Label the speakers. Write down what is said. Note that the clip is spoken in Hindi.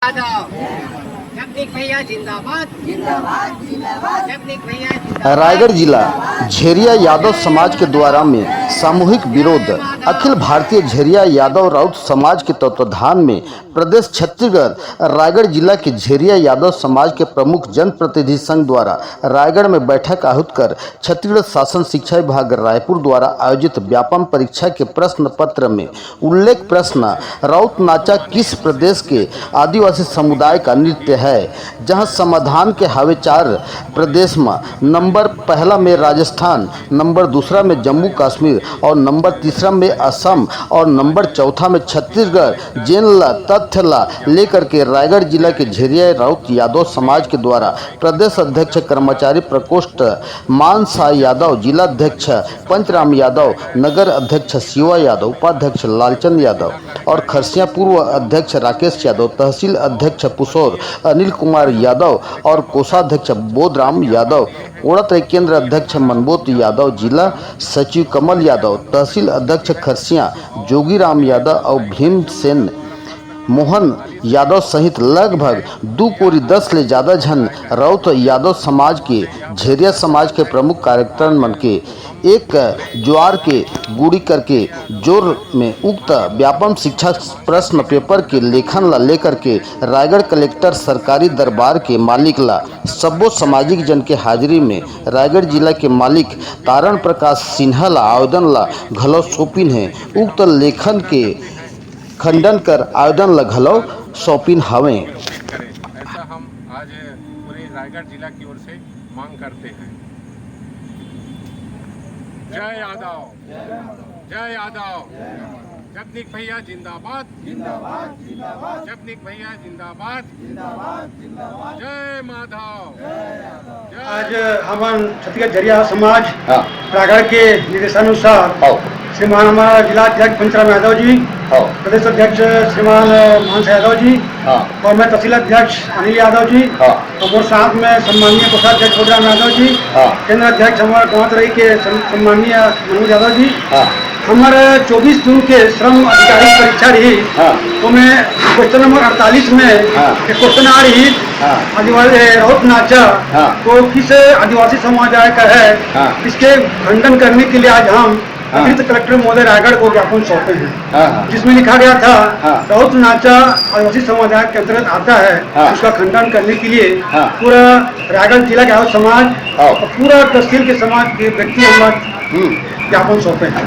Speaker 1: जगदीश भैया जिंदाबाद जिंदाबाद जिंदाबाद जगदीश भैया।
Speaker 2: रायगढ़ जिला झेरिया यादव समाज के द्वारा में सामूहिक विरोध अखिल भारतीय झेरिया यादव राउत समाज के तत्वाधान में प्रदेश छत्तीसगढ़ रायगढ़ जिला के झेरिया यादव समाज के प्रमुख जनप्रतिनिधि संघ द्वारा रायगढ़ में बैठक आहूत कर छत्तीसगढ़ शासन शिक्षा विभाग रायपुर द्वारा आयोजित व्यापम परीक्षा के प्रश्न पत्र में उल्लेख प्रश्न राउत नाचा किस प्रदेश के आदिवासी समुदाय का नृत्य है, जहां समाधान के हवे 4 प्रदेश में नंबर पहला में राजस्थान, नंबर दूसरा में जम्मू कश्मीर और नंबर तीसरा में असम और नंबर चौथा में छत्तीसगढ़ जेन ला तथ्य ला लेकर के रायगढ़ जिला के झेरिया राउत यादव समाज के द्वारा प्रदेश अध्यक्ष कर्मचारी प्रकोष्ठ मान साह यादव, जिला अध्यक्ष पंचराम यादव, नगर अध्यक्ष शिवा यादव, उपाध्यक्ष लालचंद यादव और खरसिया पूर्व अध्यक्ष राकेश यादव, तहसील अध्यक्ष पुसौर अनिल कुमार यादव और कोषाध्यक्ष बोधराम यादव, ओड़ातई केंद्र अध्यक्ष मनबोत यादव, जिला सचिव कमल यादव, तहसील अध्यक्ष खरसिया जोगीराम यादव और भीमसेन मोहन यादव सहित लगभग 210 ले ज़्यादा जन राउत यादव समाज के झेरिया समाज के प्रमुख कार्यकर्ता मन के एक ज्वार के गुड़ी करके जोर में उक्त व्यापम शिक्षा प्रश्न पेपर के लेखन ला लेकर के रायगढ़ कलेक्टर सरकारी दरबार के मालिक ला सबो सामाजिक जन के हाजिरी में रायगढ़ जिला के मालिक तारण प्रकाश सिन्हा ला आवेदन ला घलो सौंपिन है। उक्त लेखन के खंडन कर आवेदन ला घलो सौंपिन हवे।
Speaker 3: ऐसा हम आज पूरे रायगढ़ जिला की ओर से मांग करते हैं। जय यादव, जय यादव, जगदीश भैया जिंदाबाद जिंदाबाद जिंदाबाद, जगदीश भैया जिंदाबाद जिंदाबाद जिंदाबाद, जय माधव।
Speaker 4: आज हम छत्तीसगढ़ झेरिया समाज रायगढ़ के निर्देशानुसार श्रीमान हमारा जिला अध्यक्ष पंचराम यादव जी, प्रदेश अध्यक्ष श्रीमान मान साह यादव जी और मैं तहसील अध्यक्ष अनिल यादव जी और साथ में सम्मानीय कोषाध्यक्ष बोधराम यादव जी, केंद्र अध्यक्ष हमारे गौतरई के सम्मानीय मनोज यादव जी। हमारे 24 जून के श्रम अधिकारी परीक्षा रही तो मैं क्वेश्चन नंबर 48 में क्वेश्चन आ रही आदिवासी राउत नाचा तो किस आदिवासी समुदाय का है, इसके खंडन करने के लिए आज हम अतिरिक्त कलेक्टर महोदय रायगढ़ को ज्ञापन सौंपे हैं, जिसमें लिखा गया था राउत नाचा आदिवासी समुदाय के अंतर्गत आता है। उसका खंडन करने के लिए पूरा रायगढ़ जिला के समाज और पूरा तहसील के समाज के व्यक्ति हम ज्ञापन सौंपे हैं।